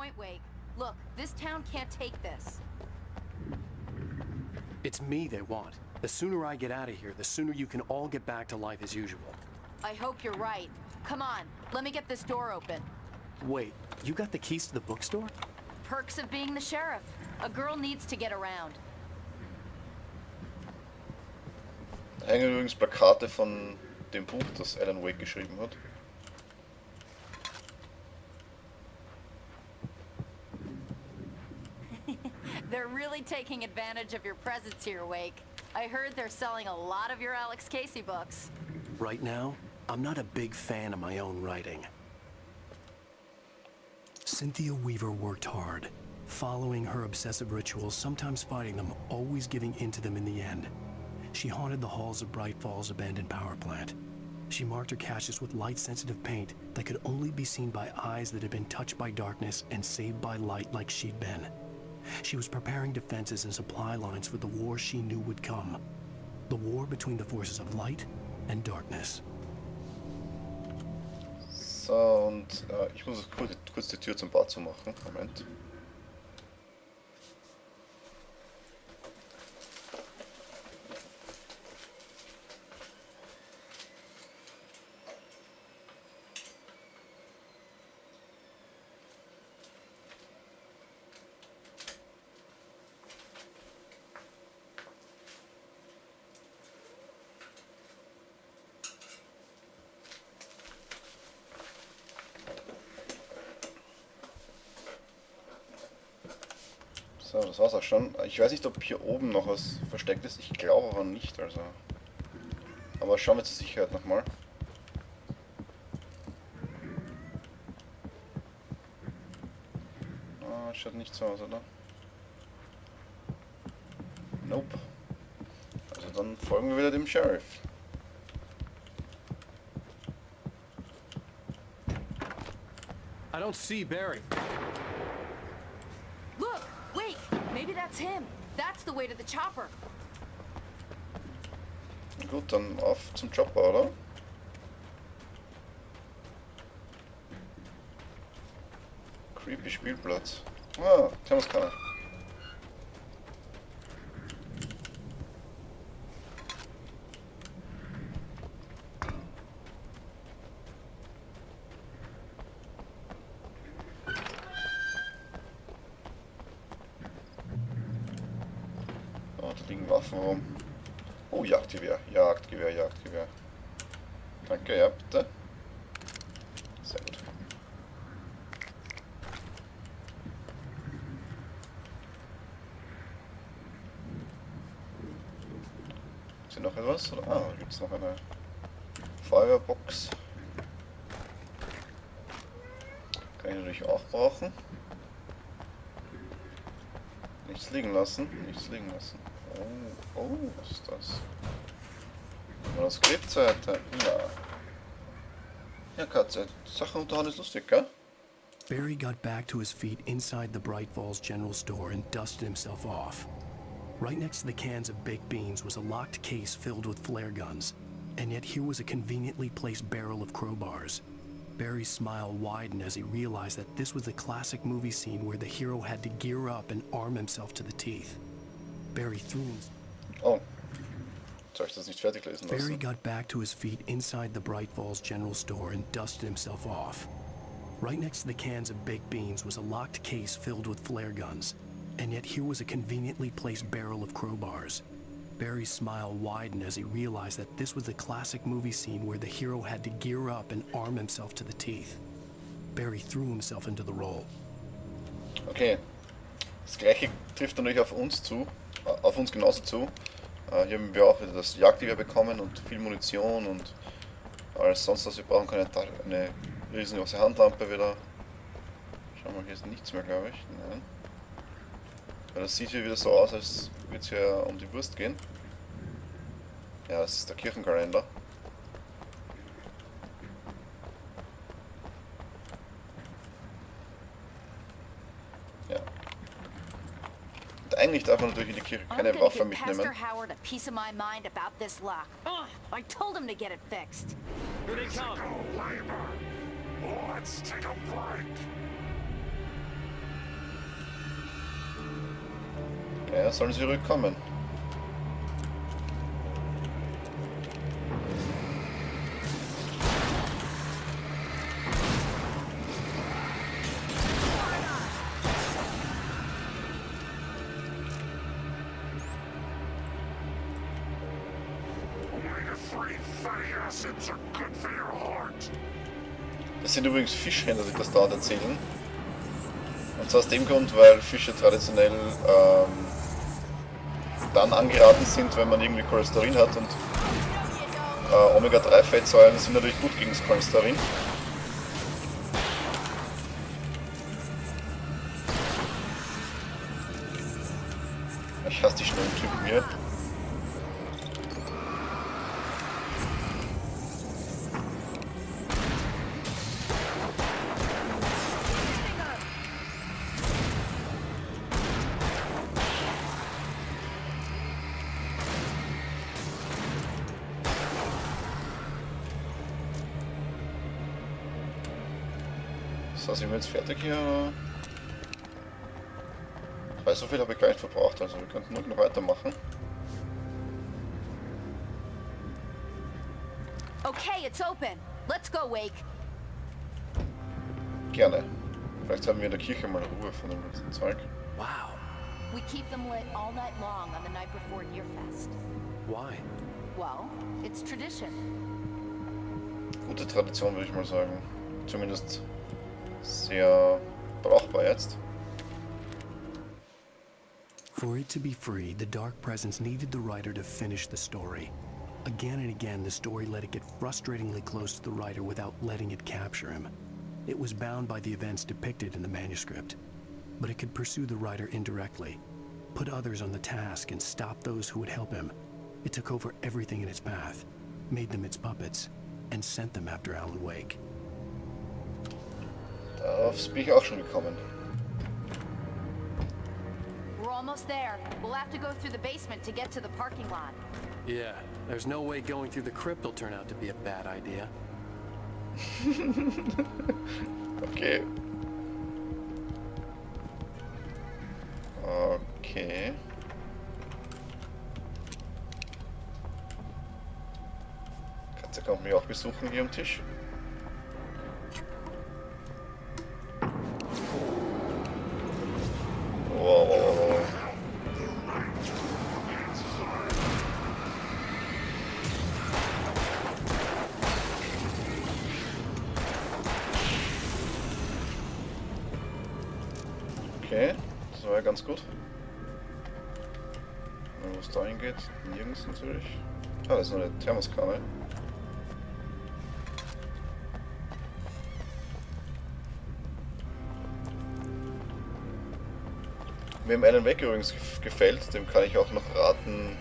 point, Wake. Look, this town can't take this. It's me they want. The sooner I get out of here, the sooner you can all get back to life as usual. I hope you're right. Come on, let me get this door open. Wait, you got the keys to the bookstore? Perks of being the sheriff. A girl needs to get around. Da hängen übrigens Plakate von dem Buch, das Alan Wake geschrieben hat. They're really taking advantage of your presence here, Wake. I heard they're selling a lot of your Alex Casey books. Right now, I'm not a big fan of my own writing. Cynthia Weaver worked hard, following her obsessive rituals, sometimes fighting them, always giving in to them in the end. She haunted the halls of Bright Falls' abandoned power plant. She marked her caches with light-sensitive paint that could only be seen by eyes that had been touched by darkness and saved by light like she'd been. She was preparing defenses and supply lines for the war she knew would come. The war between the forces of light and darkness. So, und ich muss kurz die Tür zum Bad zumachen. Moment. So, das war's auch schon. Ich weiß nicht, ob hier oben noch was versteckt ist. Ich glaube aber nicht, also. Aber schauen wir zur Sicherheit nochmal. Ah, schaut nicht so aus, oder? Nope. Also dann folgen wir wieder dem Sheriff. I don't see Barry. Look, Wake, maybe that's him. That's the way to the chopper. Gut, dann auf zum Choppa, oder? Creepy Spielplatz. Ah, Thermoskanne. Oh, da liegen Waffen rum. Oh, Jagdgewehr, Jagdgewehr, Jagdgewehr. Danke, ja, bitte. Sehr gut. Ist hier noch etwas? Oder? Ah, da gibt es noch eine Feuerbox. Kann ich natürlich auch brauchen. Nichts liegen lassen, nichts liegen lassen. Oh, oh, was ist das? Manuskriptseite, ja. Ja, Katze, Sachen unterhauen ist lustig, gell? Barry got back to his feet inside the Bright Falls General Store and dusted himself off. Right next to the cans of baked beans was a locked case filled with flare guns, and yet here was a conveniently placed barrel of crowbars. Barry's smile widened as he realized that this was the classic movie scene where the hero had to gear up and arm himself to the teeth. Barry threw himself. Oh. Soll ich das nicht fertig lesen lassen? Barry got back to his feet inside the Bright Falls General Store and dusted himself off. Right next to the cans of baked beans was a locked case filled with flare guns, and yet here was a conveniently placed barrel of crowbars. Barry's smile widened as he realized that this was the classic movie scene where the hero had to gear up and arm himself to the teeth. Barry threw himself into the role. Okay. Das gleiche trifft natürlich auf uns zu, auf uns genauso zu. Hier haben wir auch wieder das Jagdgewehr bekommen und viel Munition und alles sonst, was wir brauchen können. Eine riesengroße Handlampe wieder. Schau mal, hier ist nichts mehr, glaube ich. Nein. Ja, das sieht hier wieder so aus, als würde es hier um die Wurst gehen. Ja, das ist der Kirchenkalender. Ja. Und eigentlich darf man natürlich in die Kirche keine Waffe mitnehmen. Pastor Howard a piece of my mind about this lock. Ugh, I told him to get it fixed. Here they come. Let's take a break. Ja, sollen sie ruhig kommen. Das sind übrigens Fischhändler, die das dauernd erzählen. Und zwar aus dem Grund, weil Fische traditionell dann angeraten sind, wenn man irgendwie Cholesterin hat. Und Omega-3-Fettsäuren sind natürlich gut gegen das Cholesterin. Ich hasse die schnellen Typen hier. So, sind wir jetzt fertig hier? Weil so viel habe ich gar nicht verbraucht, also wir könnten noch weitermachen. Okay, it's open. Let's go, Wake. Gerne. Vielleicht haben wir in der Kirche mal Ruhe von dem ganzen Zeug. Wow. We keep them lit all night long on the night before Nearfest. Why? Well, it's tradition. Gute Tradition, würde ich mal sagen. Zumindest sehr brauchbar jetzt. For it to be free, the dark presence needed the writer to finish the story. Again and again, the story let it get frustratingly close to the writer without letting it capture him. It was bound by the events depicted in the manuscript, but it could pursue the writer indirectly, put others on the task, and stop those who would help him. It took over everything in its path, made them its puppets, and sent them after Alan Wake. Darauf bin ich auch schon gekommen. We're almost there. We'll have to go through the basement to get to the parking lot. Yeah, there's no way going through the crypt will turn out to be a bad idea. Okay. Okay. Katze kommt mich auch besuchen hier am Tisch. Wow, wow, wow. Okay, das war ja ganz gut. Wo es da hingeht, nirgends natürlich. Ah, das ist noch eine Thermoskanne. Wem Alan Wake übrigens gefällt, dem kann ich auch noch raten,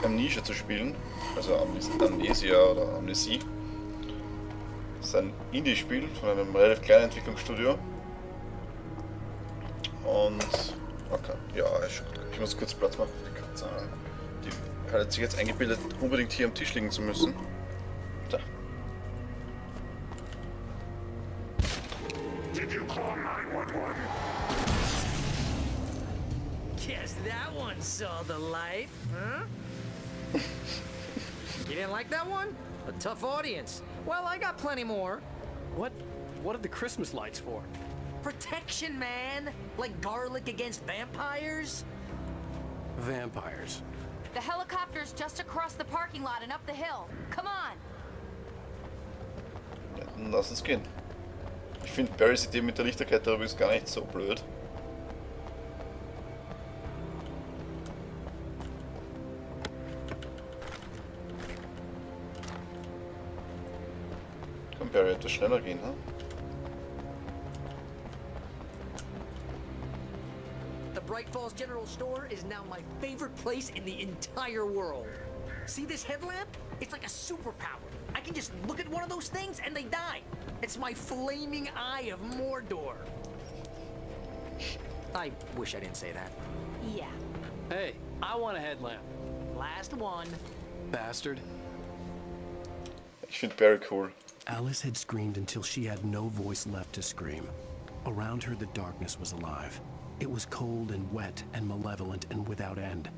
Amnesia zu spielen. Also Amnesia oder Amnesie. Das ist ein Indie-Spiel von einem relativ kleinen Entwicklungsstudio. Und okay, ja, ich muss kurz Platz machen für die Katze. Die hat sich jetzt eingebildet, unbedingt hier am Tisch liegen zu müssen. Da. Did you call 911? Guess that one saw the light, huh? You didn't like that one? A tough audience. Well, I got plenty more. What are the Christmas lights for? Protection, man! Like garlic against vampires? Vampires. The helicopter's just across the parking lot and up the hill. Come on! Ja, dann lass uns gehen. Ich finde Barrys Idee mit der Lichterkette übrigens gar nicht so blöd. Kann Barry etwas schneller gehen, ne? The Bright Falls General Store is now my favorite place in the entire world. See this headlamp? It's like a superpower. I can just look at one of those things and they die. It's my flaming eye of Mordor. I wish I didn't say that. Yeah. Hey, I want a headlamp. Last one. Bastard. Ich finde Barry cool. Alice had screamed until she had no voice left to scream. Around her, the darkness was alive. It was cold and wet and malevolent and without end.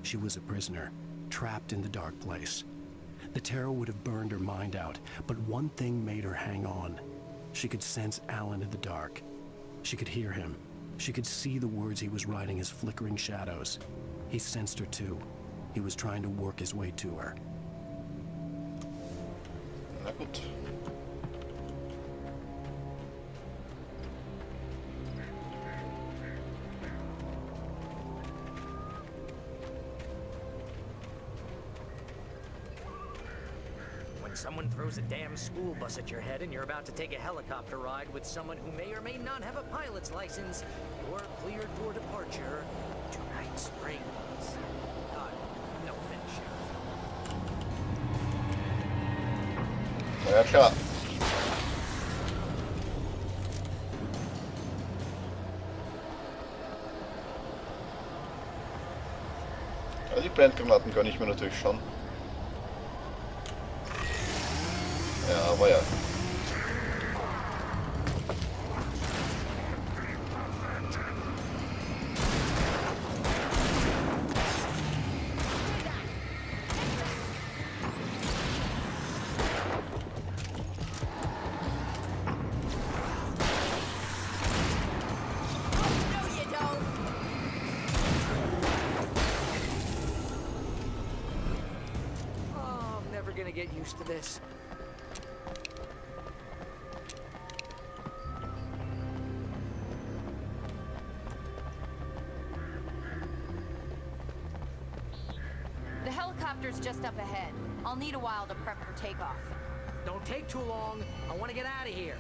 She was a prisoner, trapped in the dark place. The terror would have burned her mind out, but one thing made her hang on. She could sense Alan in the dark. She could hear him. She could see the words he was writing as flickering shadows. He sensed her too. He was trying to work his way to her. Na gut. When someone throws a damn school bus at your head and you're about to take a helicopter ride with someone who may or may not have a pilot's license, you're cleared for departure to Night Springs. No offense, Sheriff. Ja klar. Also die Blendgranaten kann ich mir natürlich schon. Ja, aber ja. Get used to this. The helicopter's just up ahead. I'll need a while to prep for takeoff. Don't take too long. I want to get out of here.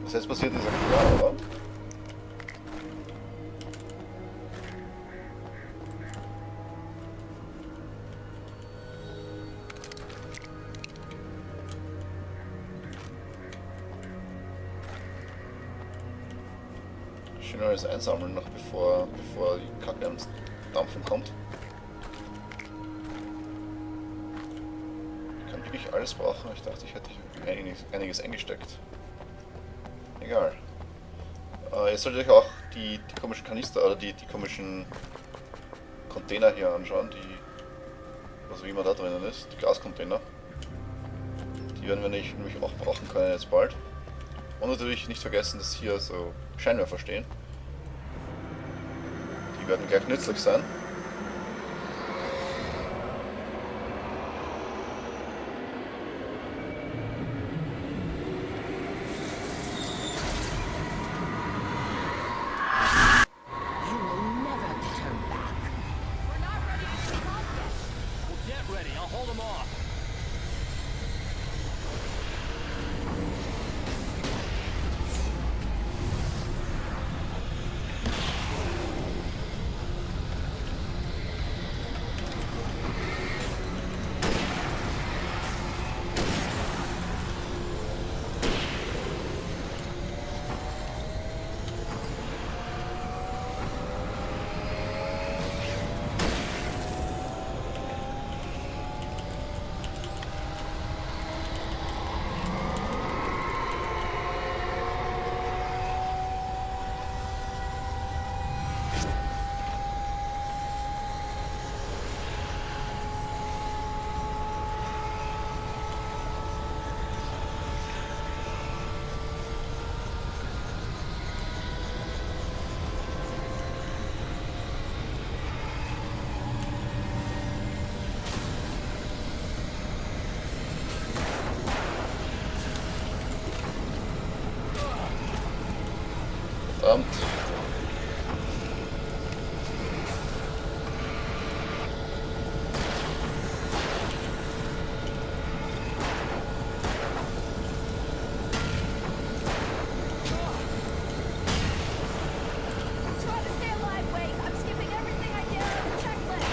Was jetzt passiert, ist ja klar, oder? Schön alles einsammeln noch bevor die Kacke ans Dampfen kommt. Ich kann wirklich alles brauchen. Ich dachte, ich hätte einiges eingesteckt. Egal. Jetzt solltet ihr euch auch die komischen Kanister oder die komischen Container hier anschauen, also wie man da drinnen ist, die Gascontainer. Die werden wir nämlich auch brauchen können jetzt bald. Und natürlich nicht vergessen, dass hier so Scheinwerfer stehen. Die werden gleich nützlich sein. Verdammt. Try to stay alive, Wake. I'm skipping everything I did on the checklist.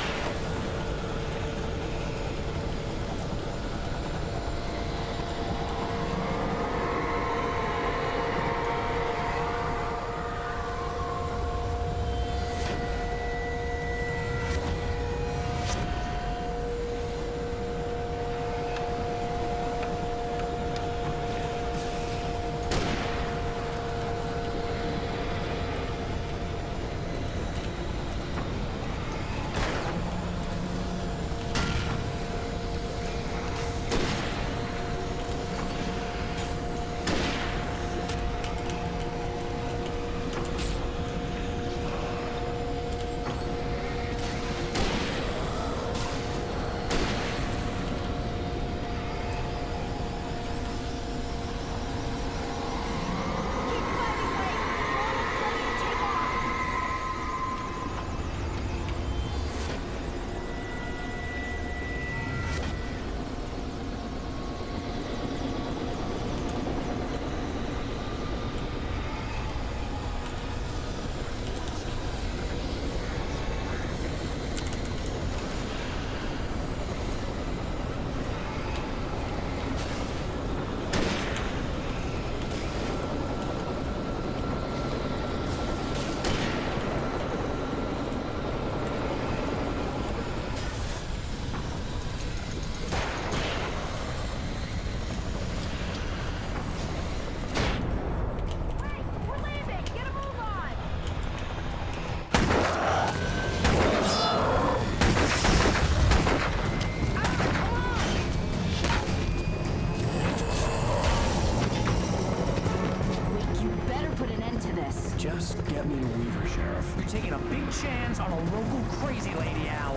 taking a big chance on a local crazy lady, Al.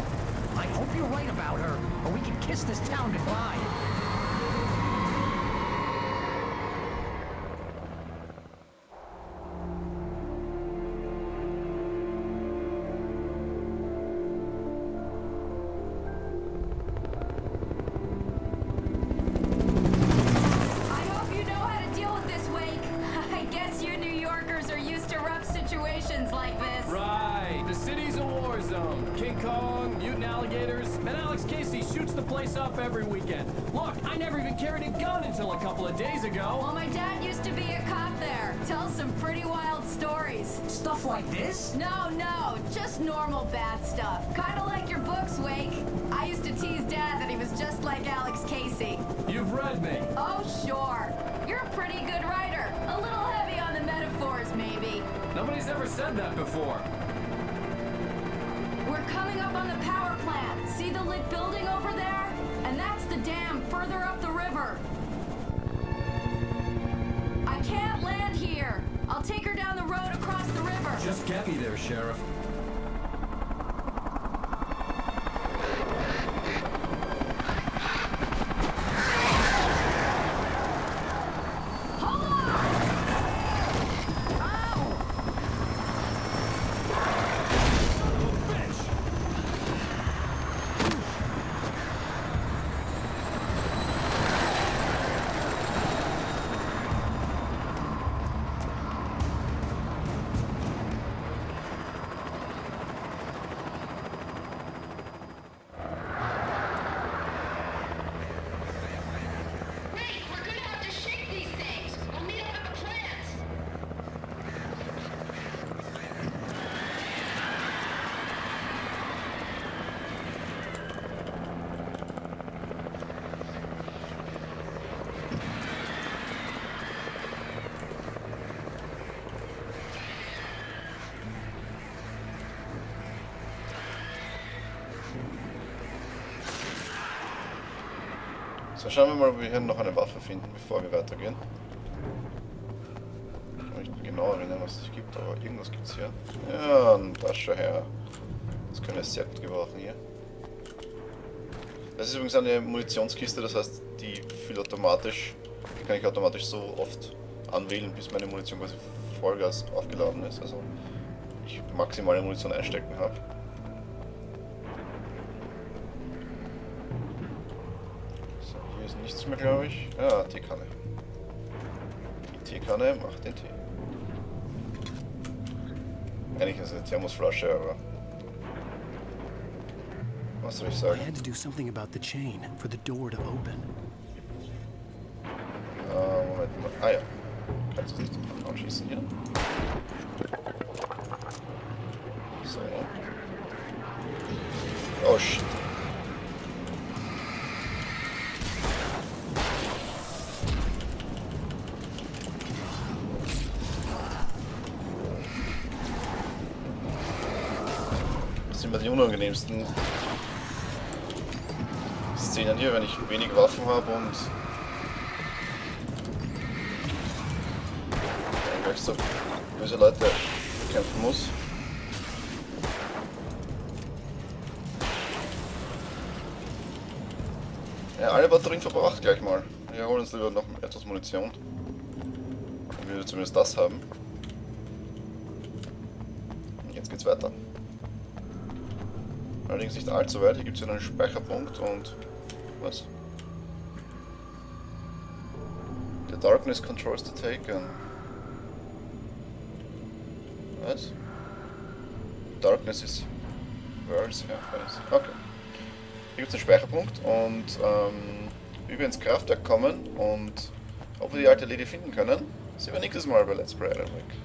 I hope you're right about her, or we can kiss this town goodbye. Like this. Right, the city's a war zone. King Kong, mutant alligators, and Alex Casey shoots the place up every weekend. Look, I never even carried a gun until a couple of days ago. Well, my dad used to be a cop there. Tells some pretty wild stories. Stuff like this? No, just normal bad stuff. Kinda like your books, Wake. I used to tease Dad that he was just like Alex Casey. You've read me. Oh, sure. You're a pretty good writer. A little heavy on the metaphors, maybe. Nobody's ever said that before. We're coming up on the power plant. See the lit building over there? And that's the dam further up the river. I can't land here. I'll take her down the road across the river. Just get me there, Sheriff. So, schauen wir mal, ob wir hier noch eine Waffe finden, bevor wir weitergehen. Ich kann mich nicht genau erinnern, was es gibt, aber irgendwas gibt es hier. Ja, ein Tasche her. Das können wir sehr gut gebrauchen hier. Das ist übrigens eine Munitionskiste, das heißt, die füllt automatisch, die kann ich automatisch so oft anwählen, bis meine Munition quasi Vollgas aufgeladen ist. Also ich maximale Munition einstecken habe. So, hier ist nichts mehr, glaube ich. Ja, Teekanne. Die Teekanne macht den Tee. Eigentlich ist es eine Thermosflasche, aber was soll ich I sagen? had to do something about the chain for the door to open. Moment mal. Ah ja. Kannst du es nicht anschließen hier? So. Oh shit. Das sind immer die unangenehmsten Szenen hier, wenn ich wenig Waffen habe und gleich so böse Leute kämpfen muss. Ja, alle Batterien verbraucht gleich mal. Wir holen uns lieber noch etwas Munition. Damit wir zumindest das haben. Und jetzt geht's weiter. Allerdings nicht allzu weit. Hier gibt es einen Speicherpunkt und was? The darkness controls the taken. Was? Darkness is worse. Ja, okay. Hier gibt es einen Speicherpunkt und wie wir ins Kraftwerk kommen und ob wir die alte Lady finden können, sehen wir nächstes Mal bei Let's Play Alan Wake.